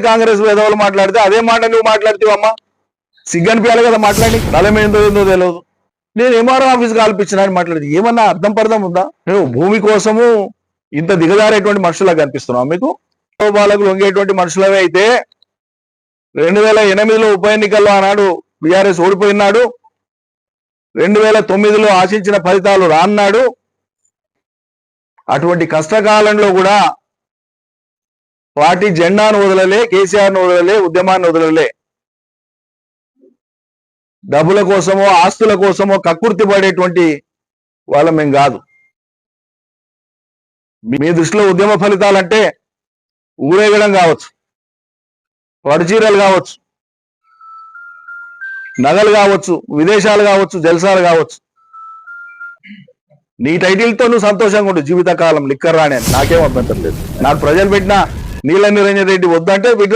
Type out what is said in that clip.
కాంగ్రెస్ పేదవాళ్ళు మాట్లాడితే అదే మాట నువ్వు మాట్లాడుతావమ్మా. సిగ్గనిపించాలి కదా మాట్లాడి. నలం ఏందో తెలియదు. నేను ఎంఆర్ఓ ఆఫీస్ కల్పించిన అని మాట్లాడి ఏమన్నా అర్థం పర్థం ఉందా? నువ్వు భూమి కోసము ఇంత దిగజారేటువంటి మనుషులకు కనిపిస్తున్నావు. మీకు వాళ్ళకు లొంగేటువంటి మనుషులవే అయితే 2008లో ఉప ఎన్నికల్లో ఆనాడు బీఆర్ఎస్ ఓడిపోయినాడు. 2009లో ఆశించిన ఫలితాలు రాన్నాడు. అటువంటి కష్టకాలంలో కూడా పార్టీ జెండాను వదలలే, కేసీఆర్ను వదలలే, ఉద్యమాన్ని వదలలే. డబ్బుల కోసమో ఆస్తుల కోసమో కక్కుర్తి పడేటువంటి వాళ్ళం మేము కాదు. మీ దృష్టిలో ఉద్యమ ఫలితాలంటే ఊరేగడం కావచ్చు, పడుచీరలు కావచ్చు, నగలు కావచ్చు, విదేశాలు కావచ్చు, జల్సాలు కావచ్చు. నీ టైటిల్తో నువ్వు సంతోషంగా ఉండు జీవితకాలం. లిక్కర్ రాని నాకేం అభ్యంతరం లేదు. నాకు ప్రజలు పెట్టిన నీల నిరంజన్ రెడ్డి వద్దంటే విడ్రా